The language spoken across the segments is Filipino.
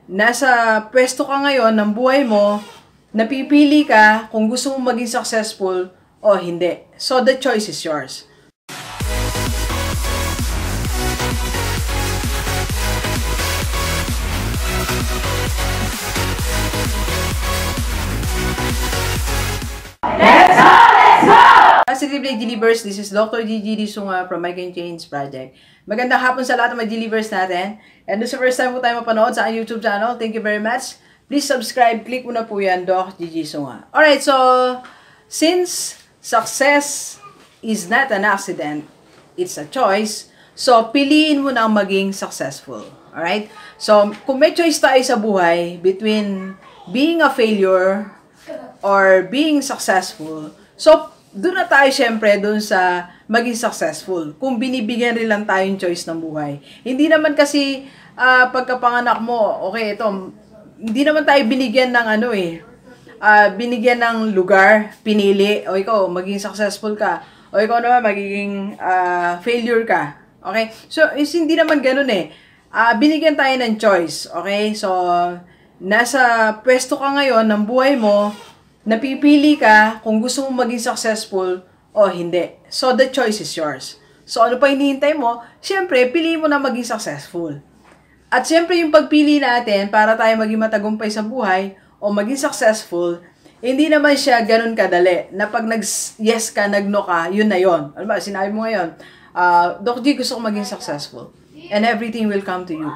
nasa pwesto ka ngayon ng buhay mo, napipili ka kung gusto mong maging successful o hindi. So, the choice is yours. Positively Gilivers, this is Dr. Gigi Sunga from My Can Change Project. Magandang hapon sa lahat ng mga Gilivers natin. And this is the first time po tayo mapanood sa aking YouTube channel. Thank you very much. Please subscribe. Click mo na po yan, Doc Gigi Sunga. Alright, so since success is not an accident, it's a choice. So, piliin mo na maging successful. Alright? So, kung may choice tayo sa buhay between being a failure or being successful, so, doon na tayo syempre doon sa maging successful. Kung binibigyan rin lang tayong choice ng buhay. Hindi naman kasi pagkapanganak mo, okay, ito, hindi naman tayo binigyan ng binigyan ng lugar, pinili, o ikaw, maging successful ka, o ikaw naman, magiging failure ka. Okay? So, hindi naman ganun eh. Binigyan tayo ng choice. Okay? So, nasa pwesto ka ngayon ng buhay mo, napipili ka kung gusto mong maging successful o hindi. So, the choice is yours. So, ano pa hinihintay mo? Siyempre, piliin mo na maging successful. At siyempre, yung pagpili natin para tayo maging matagumpay sa buhay o maging successful, hindi naman siya ganun kadali. Na pag nag-yes ka, nag-no ka, yun na yun. Ano ba, sinabi mo ngayon, Doc G, gusto ko maging successful. And everything will come to you.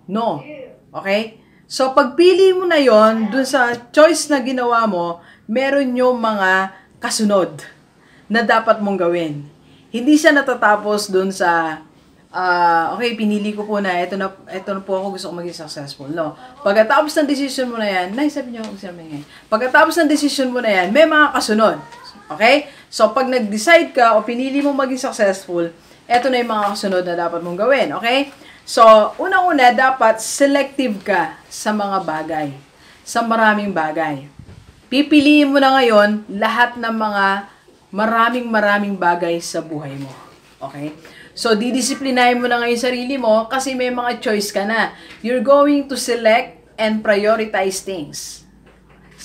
No. Okay? So, pagpili mo na yon dun sa choice na ginawa mo, meron yung mga kasunod na dapat mong gawin. Hindi siya natatapos dun sa, okay, pinili ko po na, ito na po ako, gusto ko maging successful. No. Pagkatapos ng decision mo na yan, sabi niyo, pagkatapos ng decision mo na yan, may mga kasunod. Okay? So, pag nag-decide ka o pinili mo maging successful, ito na yung mga kasunod na dapat mong gawin. Okay? So, unang-una, dapat selective ka sa mga bagay. Sa maraming bagay. Pipiliin mo na ngayon lahat ng mga maraming bagay sa buhay mo. Okay? So, didisiplinahin mo na ngayon sarili mo kasi may mga choice ka na. You're going to select and prioritize things.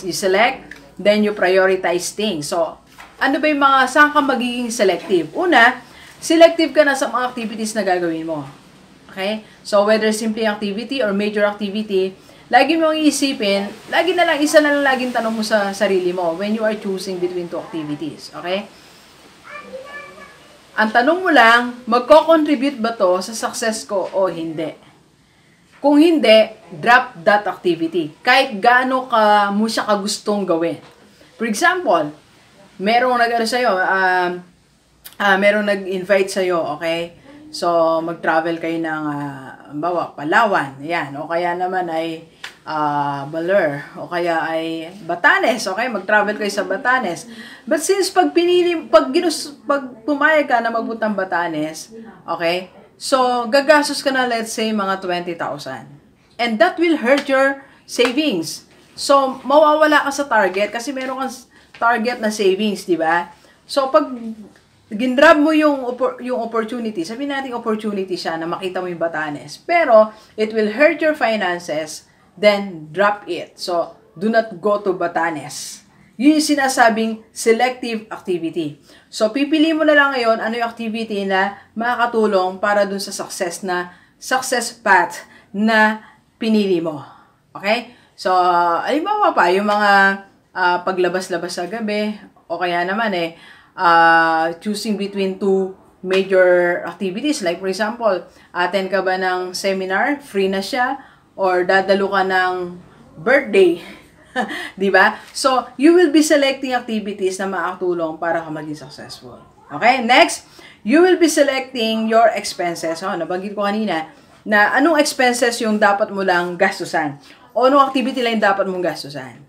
You select, then you prioritize things. So, ano ba yung mga, saan ka magiging selective? Una, selective ka na sa mga activities na gagawin mo. Okay? So, whether simple activity or major activity, lagi mong iisipin, isa na lang laging tanong mo sa sarili mo when you are choosing between two activities. Okay? Ang tanong mo lang, magko-contribute ba to sa success ko o hindi? Kung hindi, drop that activity. Kahit gaano ka mo siya kagustong gawin. For example, merong nag-invite sa'yo, okay? So, mag-travel kayo ng, Palawan, yan. O kaya naman ay Baler, o kaya ay Batanes, okay? Mag-travel kayo sa Batanes. But since pag pumayag ka na magpuntang Batanes, okay? So, gagastos ka na, let's say, mga 20,000. And that will hurt your savings. So, mawawala ka sa target kasi meron kang target na savings, di ba? So, pag ginrab mo yung opportunity, sabihin natin opportunity siya na makita mo yung Batanes, pero it will hurt your finances, then drop it. So, do not go to Batanes. Yun yung sinasabing selective activity. So, pipili mo na lang ngayon ano yung activity na makakatulong para dun sa success path na pinili mo. Okay? So, halimbawa pa, yung mga paglabas-labas sa gabi, o kaya naman choosing between two major activities. Like for example, attend ka ba ng seminar, free na siya, or dadalo ka ng birthday. Diba? So, you will be selecting activities na makakatulong para ka maging successful. Okay? Next, you will be selecting your expenses. Nabanggit ko kanina na anong expenses yung dapat mo lang gastusan. O anong activity lang yung dapat mong gastusan.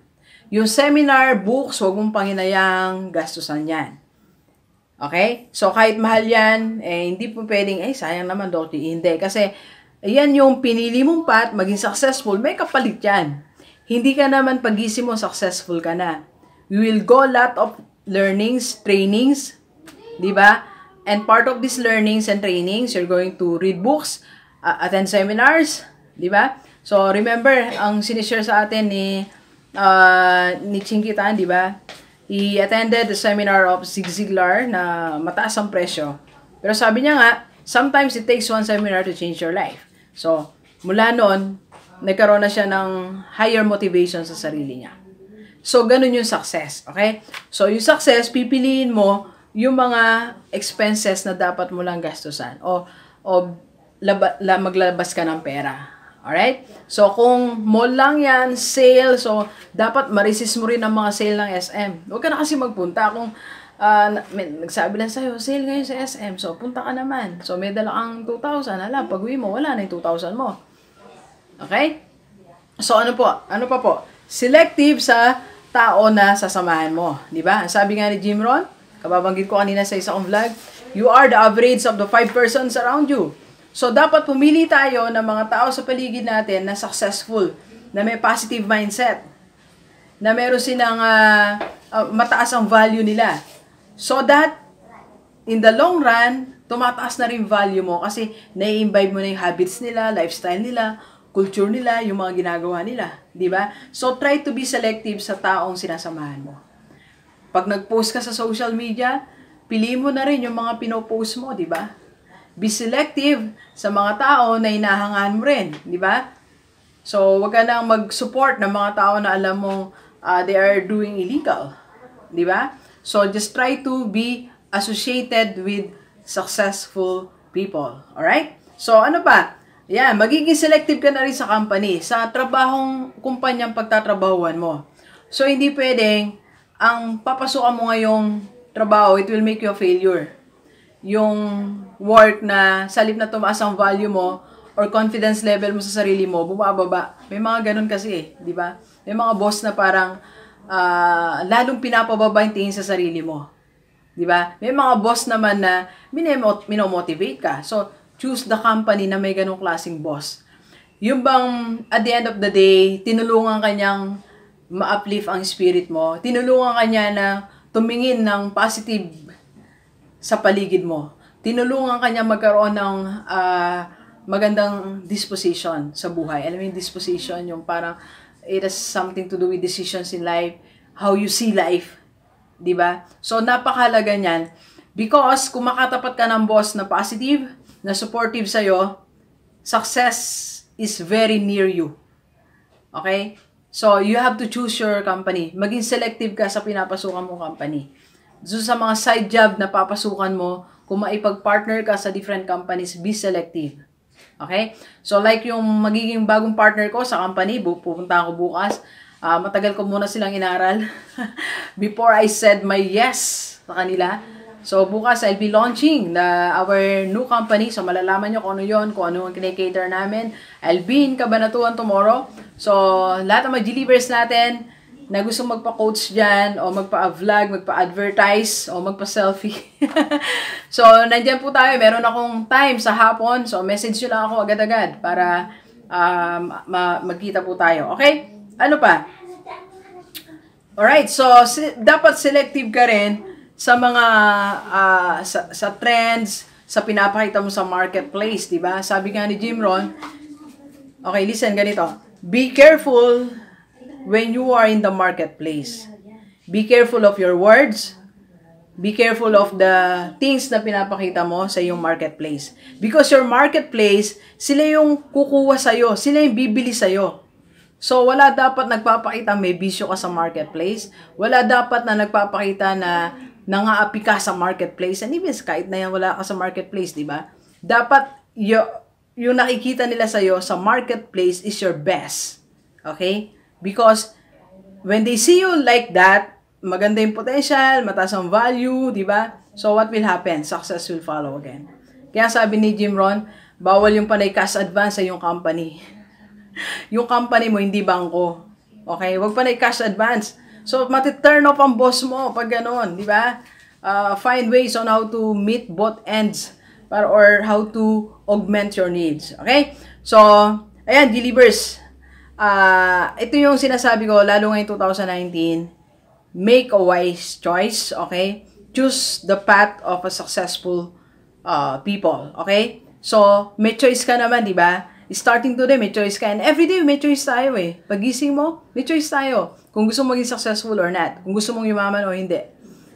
Yung seminar, books, huwag mong panginayang gastusan yan. Okay? So, kahit mahal yan, hindi po pwedeng, sayang naman, Dr. Hindi. Kasi, yan yung pinili mong path, maging successful, may kapalit yan. Hindi ka naman pagising mo, successful ka na. You will go lot of learnings, trainings, di ba? And part of these learnings and trainings, you're going to read books, attend seminars, di ba? So, remember, ang sinishare sa atin ni Chinkitan, di ba? He attended the seminar of Zig Ziglar na mataas ang presyo. Pero sabi niya nga, sometimes it takes one seminar to change your life. So, mula noon, nagkaroon na siya ng higher motivation sa sarili niya. So, ganun yung success. Okay? So, yung success, pipiliin mo yung mga expenses na dapat mo lang gastusan. O maglabas ka ng pera. Alright? So, kung mall lang yan, sale, so, dapat ma-resist mo rin ang mga sale ng SM. Huwag ka na kasi magpunta kung nagsabi lang sa'yo, sale ngayon sa SM, so, punta ka naman. So, may dala kang 2,000, hala, pag-uwi mo, wala na yung 2,000 mo. Okay? So, ano pa po? Selective sa tao na sasamahan mo. Diba? Sabi nga ni Jim Rohn, kababanggit ko kanina sa isang vlog, you are the average of the 5 persons around you. So, dapat pumili tayo ng mga tao sa paligid natin na successful, na may positive mindset, na meron silang mataas ang value nila. So that, in the long run, tumataas na rin value mo kasi nai-imbibe mo na yung habits nila, lifestyle nila, culture nila, yung mga ginagawa nila. Diba? So, try to be selective sa taong sinasamahan mo. Pag nag-post ka sa social media, piliin mo na rin yung mga pinopost mo, diba? Be selective sa mga tao na inahangaan mo rin, di ba? So, wag ka nang mag-support ng mga tao na alam mong they are doing illegal, di ba? So, just try to be associated with successful people, alright? So, ano pa? Yan, magiging selective ka na rin sa company, sa trabahong kumpanyang pagtatrabahuan mo. So, hindi pwedeng ang papasukan mo ngayong trabaho, it will make you a failure. Yung work na salip na tumaas ang value mo or confidence level mo sa sarili mo, bumababa. May mga ganun kasi di ba? May mga boss na parang lalong pinapababa yung tingin sa sarili mo. Di ba? May mga boss naman na minomotivate ka. So, choose the company na may ganung klaseng boss. Yung bang at the end of the day, tinulungan kanyang ma-uplift ang spirit mo, tinulungan kanya na tumingin ng positive sa paligid mo. Tinulungan kanya magkaroon ng magandang disposition sa buhay. Alam mo yung disposition, yung parang it has something to do with decisions in life, how you see life. Diba? So, napakahalaga niyan. Because kung makatapat ka ng boss na positive, na supportive sa'yo, success is very near you. Okay? So, you have to choose your company. Maging selective ka sa pinapasukan mong company. So, sa mga side job na papasukan mo, kung maipag-partner ka sa different companies, be selective. Okay? So, like yung magiging bagong partner ko sa company, pupunta ako bukas, matagal ko muna silang inaral before I said my yes sa kanila. So, bukas I'll be launching our new company. So, malalaman nyo kung ano yun, kung ano ang kinikater namin. I'll be in Cabanatuan tomorrow. So, lahat ng mga delivers natin na gusto magpa-coach dyan, o magpa-vlog, magpa-advertise, o magpa-selfie. So, nandyan po tayo. Meron akong time sa hapon. So, message nyo lang ako agad-agad para magkita po tayo. Okay? Ano pa? Alright. So, dapat selective ka rin sa mga sa trends, sa pinapakita mo sa marketplace, di ba? Sabi nga ni Jim Rohn, okay, listen, ganito. Be careful when you are in the marketplace. Be careful of your words. Be careful of the things na pinapakita mo sa iyong marketplace. Because your marketplace, sila yung kukuha sa'yo. Sila yung bibili sa'yo. So, wala dapat nagpapakita may bisyo ka sa marketplace. Wala dapat na nagpapakita na nangaapi ka sa marketplace. And even kahit na yan wala ka sa marketplace, di ba? Dapat yung nakikita nila sa'yo sa marketplace is your best. Okay? Because when they see you like that, maganda yung potential, mataas ang value, di ba? So, what will happen? Success will follow again. Kaya sabi ni Jim Rohn, bawal yung panay cash advance sa yung company. Yung company mo, hindi bangko. Okay? Huwag panay cash advance. So, mati-turn off ang boss mo pag gano'n, di ba? Find ways on how to meet both ends or how to augment your needs. Okay? So, ayan, delivers. Ito yung sinasabi ko, lalo ngayong 2019, make a wise choice, okay? Choose the path of a successful people, okay? So, may choice ka naman, di ba? Starting today, may choice ka. And everyday, may choice tayo eh. Pagising mo, may choice tayo. Kung gusto mong maging successful or not. Kung gusto mong yumaman o hindi.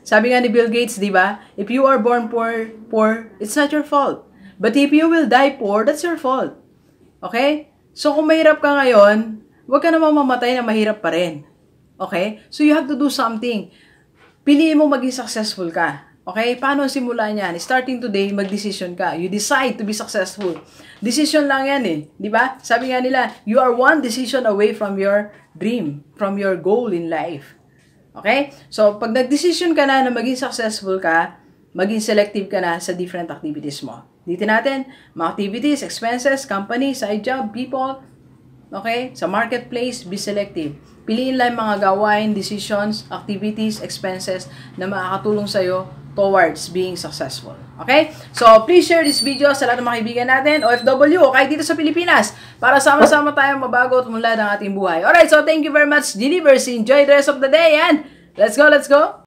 Sabi nga ni Bill Gates, di ba? If you are born poor, it's not your fault. But if you will die poor, that's your fault. Okay? So kung mahirap ka ngayon, huwag ka namang mamatay na mahirap pa rin. Okay? So you have to do something. Piliin mo maging successful ka. Okay? Paano simulan yan? Starting today, mag-decision ka. You decide to be successful. Decision lang yan eh. Di ba? Sabi nga nila, you are one decision away from your dream, from your goal in life. Okay? So, pag nag-decision ka na maging successful ka, maging selective ka na sa different activities mo. Dito natin, mga activities, expenses, company, side job, people. Okay? Sa marketplace, be selective. Piliin lang mga gawain, decisions, activities, expenses na makakatulong sa'yo towards being successful. Okay? So, please share this video sa lahat ng mga kaibigan natin, OFW, o kahit dito sa Pilipinas, para sama-sama tayong mabago at umunlad ang ating buhay. Alright, so thank you very much, Delivers. Enjoy the rest of the day, and let's go, let's go!